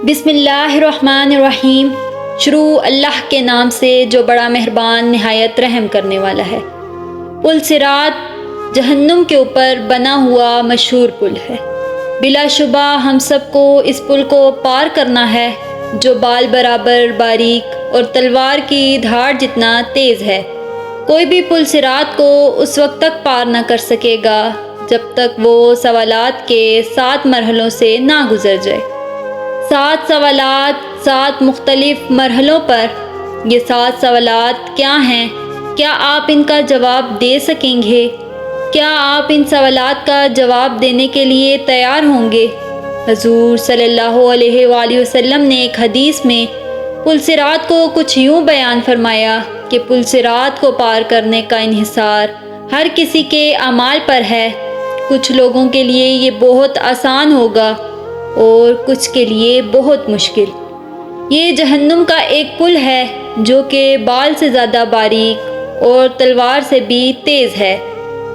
بسم اللہ الرحمن الرحیم۔ شروع اللہ کے نام سے جو بڑا مہربان نہایت رحم کرنے والا ہے۔ پل صراط جہنم کے اوپر بنا ہوا مشہور پل ہے۔ بلا شبہ ہم سب کو اس پل کو پار کرنا ہے جو بال برابر باریک اور تلوار کی دھاڑ جتنا تیز ہے۔ کوئی بھی پل صراط کو اس وقت تک پار نہ کر سکے گا جب تک وہ سوالات کے 7 مرحلوں سے نہ گزر جائے۔ 7 سوالات 7 مختلف مرحلوں پر۔ یہ 7 سوالات کیا ہیں؟ کیا آپ ان کا جواب دے سکیں گے؟ کیا آپ ان سوالات کا جواب دینے کے لیے تیار ہوں گے؟ حضور صلی اللہ علیہ وآلہ وسلم نے ایک حدیث میں پل صراط کو کچھ یوں بیان فرمایا کہ پل صراط کو پار کرنے کا انحصار ہر کسی کے اعمال پر ہے۔ کچھ لوگوں کے لیے یہ بہت آسان ہوگا اور کچھ کے لیے بہت مشکل۔ یہ جہنم کا ایک پل ہے جو کہ بال سے زیادہ باریک اور تلوار سے بھی تیز ہے۔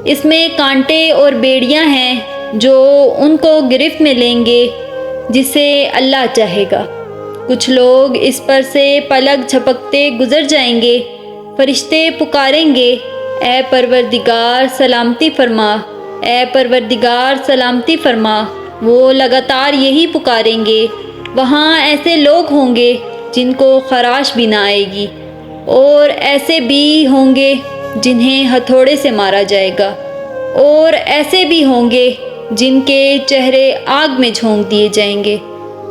اس میں کانٹے اور بیڑیاں ہیں جو ان کو گرفت میں لیں گے جسے اللہ چاہے گا۔ کچھ لوگ اس پر سے پلک جھپکتے گزر جائیں گے۔ فرشتے پکاریں گے، اے پروردگار سلامتی فرما، اے پروردگار سلامتی فرما۔ وہ لگاتار یہی پکاریں گے۔ وہاں ایسے لوگ ہوں گے جن کو خراش بھی نہ آئے گی، اور ایسے بھی ہوں گے جنہیں ہتھوڑے سے مارا جائے گا، اور ایسے بھی ہوں گے جن کے چہرے آگ میں جھونک دیے جائیں گے۔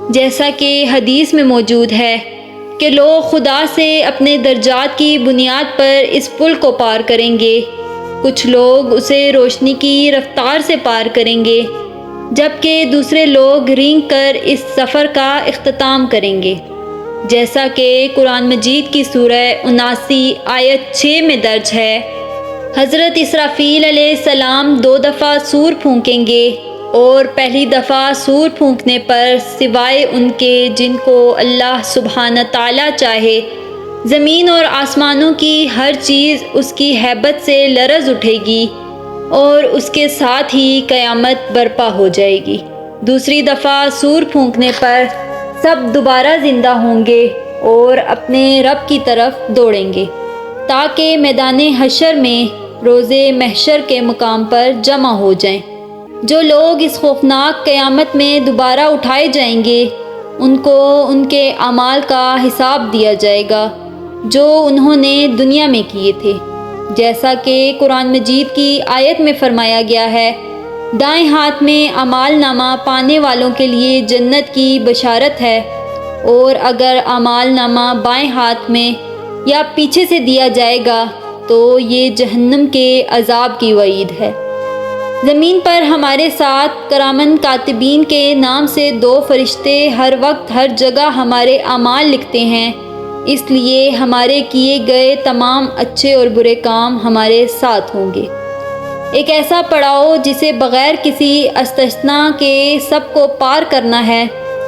جیسا کہ حدیث میں موجود ہے کہ لوگ خدا سے اپنے درجات کی بنیاد پر اس پل کو پار کریں گے۔ کچھ لوگ اسے روشنی کی رفتار سے پار کریں گے، جبکہ دوسرے لوگ رینگ کر اس سفر کا اختتام کریں گے، جیسا کہ قرآن مجید کی سورہ 79 آیت 6 میں درج ہے۔ حضرت اسرافیل علیہ السلام 2 دفعہ سور پھونکیں گے، اور پہلی دفعہ سور پھونکنے پر سوائے ان کے جن کو اللہ سبحانہ تعالیٰ چاہے، زمین اور آسمانوں کی ہر چیز اس کی ہیبت سے لرز اٹھے گی، اور اس کے ساتھ ہی قیامت برپا ہو جائے گی۔ دوسری دفعہ سور پھونکنے پر سب دوبارہ زندہ ہوں گے اور اپنے رب کی طرف دوڑیں گے تاکہ میدان حشر میں روز محشر کے مقام پر جمع ہو جائیں۔ جو لوگ اس خوفناک قیامت میں دوبارہ اٹھائے جائیں گے ان کو ان کے اعمال کا حساب دیا جائے گا جو انہوں نے دنیا میں کیے تھے، جیسا کہ قرآن مجید کی آیت میں فرمایا گیا ہے، دائیں ہاتھ میں اعمال نامہ پانے والوں کے لیے جنت کی بشارت ہے، اور اگر اعمال نامہ بائیں ہاتھ میں یا پیچھے سے دیا جائے گا تو یہ جہنم کے عذاب کی وعید ہے۔ زمین پر ہمارے ساتھ کرامن کاتبین کے نام سے 2 فرشتے ہر وقت ہر جگہ ہمارے اعمال لکھتے ہیں، اس لیے ہمارے کیے گئے تمام اچھے اور برے کام ہمارے ساتھ ہوں گے۔ ایک ایسا پڑاؤ جسے بغیر کسی استثناء کے سب کو پار کرنا ہے،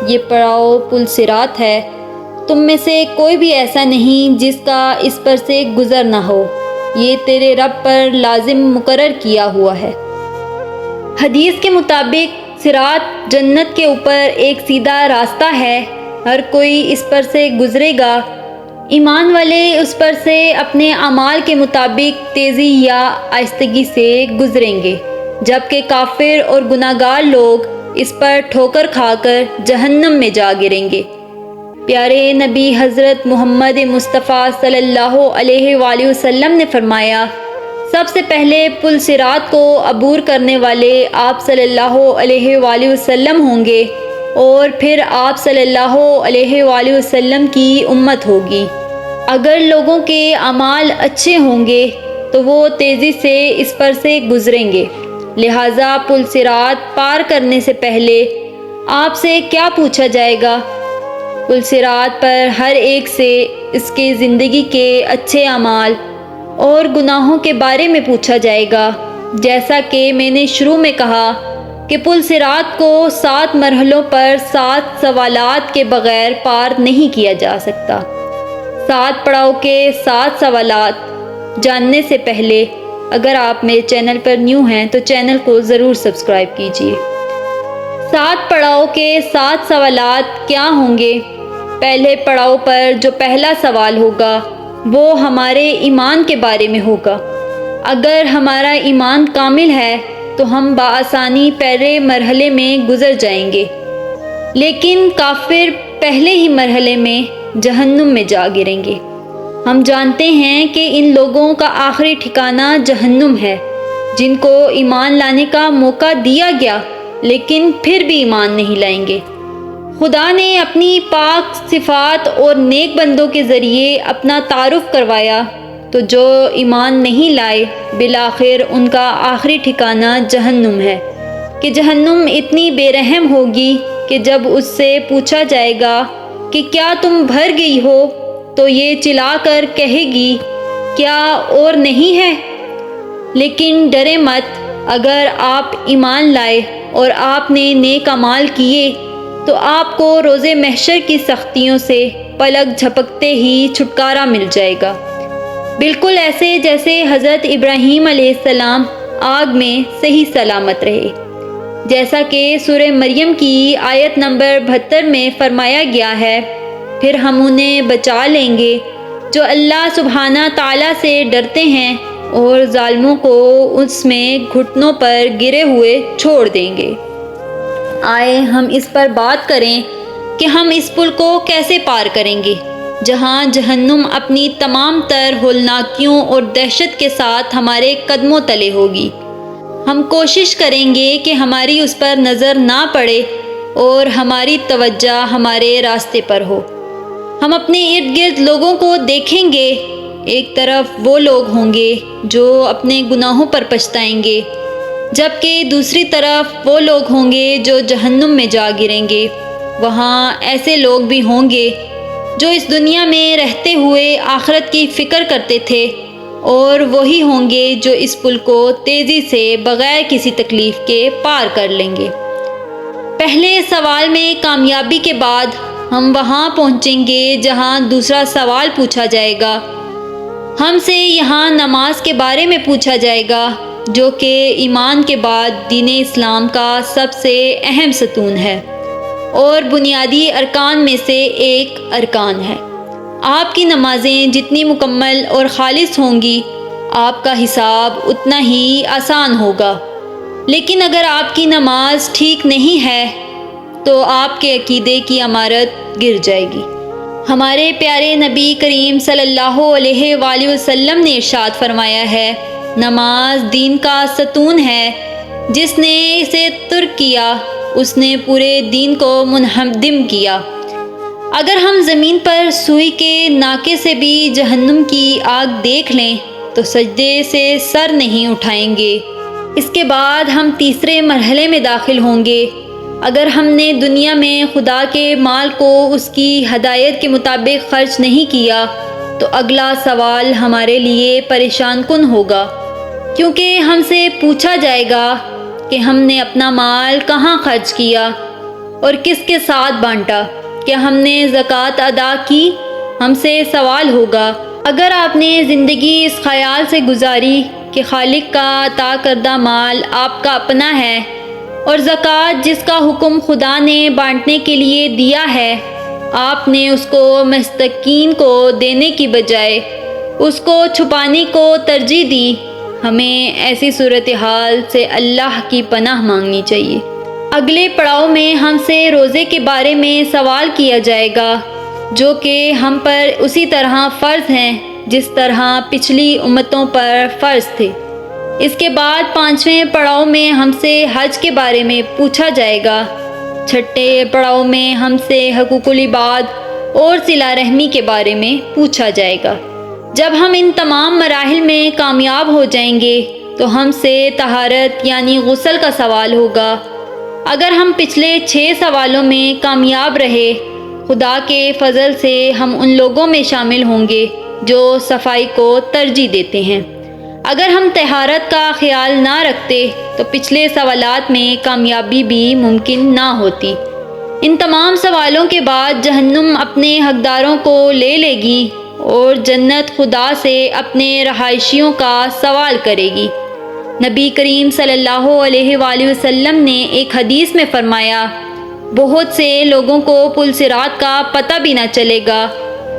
یہ پڑاؤ پل صراط ہے۔ تم میں سے کوئی بھی ایسا نہیں جس کا اس پر سے گزر نہ ہو، یہ تیرے رب پر لازم مقرر کیا ہوا ہے۔ حدیث کے مطابق صراط جنت کے اوپر ایک سیدھا راستہ ہے، ہر کوئی اس پر سے گزرے گا۔ ایمان والے اس پر سے اپنے اعمال کے مطابق تیزی یا آہستگی سے گزریں گے، جبکہ کافر اور گناہگار لوگ اس پر ٹھوکر کھا کر جہنم میں جا گریں گے۔ پیارے نبی حضرت محمد مصطفیٰ صلی اللہ علیہ وآلہ وسلم نے فرمایا، سب سے پہلے پل صراط کو عبور کرنے والے آپ صلی اللہ علیہ وآلہ وسلم ہوں گے، اور پھر آپ صلی اللہ علیہ وآلہ وسلم کی امت ہوگی۔ اگر لوگوں کے اعمال اچھے ہوں گے تو وہ تیزی سے اس پر سے گزریں گے، لہٰذا پل صراط پار کرنے سے پہلے آپ سے کیا پوچھا جائے گا؟ پل صراط پر ہر ایک سے اس کی زندگی کے اچھے اعمال اور گناہوں کے بارے میں پوچھا جائے گا، جیسا کہ میں نے شروع میں کہا کہ پل صراط کو 7 مرحلوں پر 7 سوالات کے بغیر پار نہیں کیا جا سکتا۔ 7 پڑاؤ کے 7 سوالات جاننے سے پہلے اگر آپ میرے چینل پر نیو ہیں تو چینل کو ضرور سبسکرائب کیجیے۔ 7 پڑاؤ کے 7 سوالات کیا ہوں گے؟ پہلے پڑاؤ پر جو پہلا سوال ہوگا وہ ہمارے ایمان کے بارے میں ہوگا۔ اگر ہمارا ایمان کامل ہے تو ہم بآسانی پہلے مرحلے میں گزر جائیں گے، لیکن کافر پہلے ہی مرحلے میں جہنم میں جا گریں گے۔ ہم جانتے ہیں کہ ان لوگوں کا آخری ٹھکانہ جہنم ہے، جن کو ایمان لانے کا موقع دیا گیا لیکن پھر بھی ایمان نہیں لائیں گے۔ خدا نے اپنی پاک صفات اور نیک بندوں کے ذریعے اپنا تعارف کروایا، تو جو ایمان نہیں لائے بالآخر ان کا آخری ٹھکانہ جہنم ہے کہ جہنم اتنی بے رحم ہوگی کہ جب اس سے پوچھا جائے گا کہ کیا تم بھر گئی ہو تو یہ چلا کر کہے گی کیا اور نہیں ہے؟ لیکن ڈرے مت، اگر آپ ایمان لائے اور آپ نے نیک اعمال کیے تو آپ کو روز محشر کی سختیوں سے پلک جھپکتے ہی چھٹکارا مل جائے گا، بالکل ایسے جیسے حضرت ابراہیم علیہ السلام آگ میں صحیح سلامت رہے، جیسا کہ سورہ مریم کی آیت نمبر 72 میں فرمایا گیا ہے، پھر ہم انہیں بچا لیں گے جو اللہ سبحانہ تعالیٰ سے ڈرتے ہیں اور ظالموں کو اس میں گھٹنوں پر گرے ہوئے چھوڑ دیں گے۔ آئے ہم اس پر بات کریں کہ ہم اس پل کو کیسے پار کریں گے جہاں جہنم اپنی تمام تر ہولناکیوں اور دہشت کے ساتھ ہمارے قدموں تلے ہوگی۔ ہم کوشش کریں گے کہ ہماری اس پر نظر نہ پڑے اور ہماری توجہ ہمارے راستے پر ہو۔ ہم اپنے ارد گرد لوگوں کو دیکھیں گے، ایک طرف وہ لوگ ہوں گے جو اپنے گناہوں پر پچھتائیں گے، جبکہ دوسری طرف وہ لوگ ہوں گے جو جہنم میں جا گریں گے۔ وہاں ایسے لوگ بھی ہوں گے جو اس دنیا میں رہتے ہوئے آخرت کی فکر کرتے تھے، اور وہی ہوں گے جو اس پل کو تیزی سے بغیر کسی تکلیف کے پار کر لیں گے۔ پہلے سوال میں کامیابی کے بعد ہم وہاں پہنچیں گے جہاں دوسرا سوال پوچھا جائے گا۔ ہم سے یہاں نماز کے بارے میں پوچھا جائے گا، جو کہ ایمان کے بعد دین اسلام کا سب سے اہم ستون ہے اور بنیادی ارکان میں سے ایک ارکان ہے۔ آپ کی نمازیں جتنی مکمل اور خالص ہوں گی، آپ کا حساب اتنا ہی آسان ہوگا، لیکن اگر آپ کی نماز ٹھیک نہیں ہے تو آپ کے عقیدے کی عمارت گر جائے گی۔ ہمارے پیارے نبی کریم صلی اللہ علیہ وآلہ وسلم نے ارشاد فرمایا ہے، نماز دین کا ستون ہے، جس نے اسے ترک کیا اس نے پورے دین کو منہدم کیا۔ اگر ہم زمین پر سوئی کے ناکے سے بھی جہنم کی آگ دیکھ لیں تو سجدے سے سر نہیں اٹھائیں گے۔ اس کے بعد ہم تیسرے مرحلے میں داخل ہوں گے۔ اگر ہم نے دنیا میں خدا کے مال کو اس کی ہدایت کے مطابق خرچ نہیں کیا تو اگلا سوال ہمارے لیے پریشان کن ہوگا، کیونکہ ہم سے پوچھا جائے گا کہ ہم نے اپنا مال کہاں خرچ کیا اور کس کے ساتھ بانٹا، کیا ہم نے زکوٰۃ ادا کی؟ ہم سے سوال ہوگا۔ اگر آپ نے زندگی اس خیال سے گزاری کہ خالق کا عطا کردہ مال آپ کا اپنا ہے اور زکوٰۃ جس کا حکم خدا نے بانٹنے کے لیے دیا ہے، آپ نے اس کو مستحقین کو دینے کی بجائے اس کو چھپانے کو ترجیح دی، ہمیں ایسی صورتحال سے اللہ کی پناہ مانگنی چاہیے۔ اگلے پڑاؤ میں ہم سے روزے کے بارے میں سوال کیا جائے گا، جو کہ ہم پر اسی طرح فرض ہیں جس طرح پچھلی امتوں پر فرض تھے۔ اس کے بعد 5ویں پڑاؤ میں ہم سے حج کے بارے میں پوچھا جائے گا۔ 6 پڑاؤ میں ہم سے حقوق العباد اور صلہ رحمی کے بارے میں پوچھا جائے گا۔ جب ہم ان تمام مراحل میں کامیاب ہو جائیں گے تو ہم سے طہارت یعنی غسل کا سوال ہوگا۔ اگر ہم پچھلے 6 سوالوں میں کامیاب رہے، خدا کے فضل سے ہم ان لوگوں میں شامل ہوں گے جو صفائی کو ترجیح دیتے ہیں۔ اگر ہم طہارت کا خیال نہ رکھتے تو پچھلے سوالات میں کامیابی بھی ممکن نہ ہوتی۔ ان تمام سوالوں کے بعد جہنم اپنے حقداروں کو لے لے گی اور جنت خدا سے اپنے رہائشیوں کا سوال کرے گی۔ نبی کریم صلی اللہ علیہ وآلہ وسلم نے ایک حدیث میں فرمایا، بہت سے لوگوں کو پل صراط کا پتہ بھی نہ چلے گا،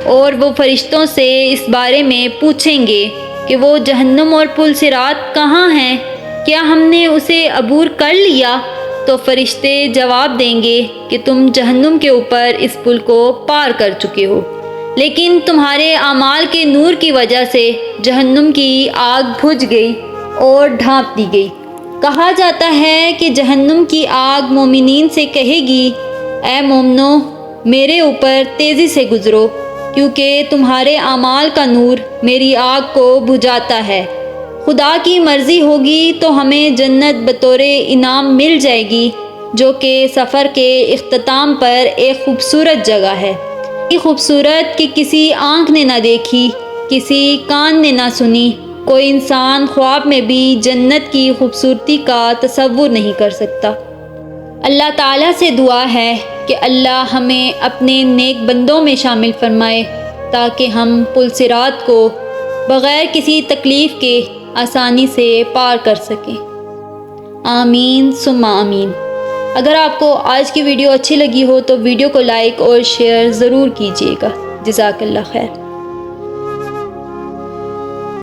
اور وہ فرشتوں سے اس بارے میں پوچھیں گے کہ وہ جہنم اور پل صراط کہاں ہیں؟ کیا ہم نے اسے عبور کر لیا؟ تو فرشتے جواب دیں گے کہ تم جہنم کے اوپر اس پل کو پار کر چکے ہو، لیکن تمہارے اعمال کے نور کی وجہ سے جہنم کی آگ بجھ گئی اور ڈھانپ دی گئی۔ کہا جاتا ہے کہ جہنم کی آگ مومنین سے کہے گی، اے مومنو، میرے اوپر تیزی سے گزرو، کیونکہ تمہارے اعمال کا نور میری آگ کو بجھاتا ہے۔ خدا کی مرضی ہوگی تو ہمیں جنت بطور انعام مل جائے گی، جو کہ سفر کے اختتام پر ایک خوبصورت جگہ ہے، خوبصورت کہ کسی آنکھ نے نہ دیکھی، کسی کان نے نہ سنی، کوئی انسان خواب میں بھی جنت کی خوبصورتی کا تصور نہیں کر سکتا۔ اللہ تعالیٰ سے دعا ہے کہ اللہ ہمیں اپنے نیک بندوں میں شامل فرمائے، تاکہ ہم پل صراط کو بغیر کسی تکلیف کے آسانی سے پار کر سکیں۔ آمین ثم آمین۔ اگر آپ کو آج کی ویڈیو اچھی لگی ہو تو ویڈیو کو لائک اور شیئر ضرور کیجیے گا۔ جزاک اللہ خیر۔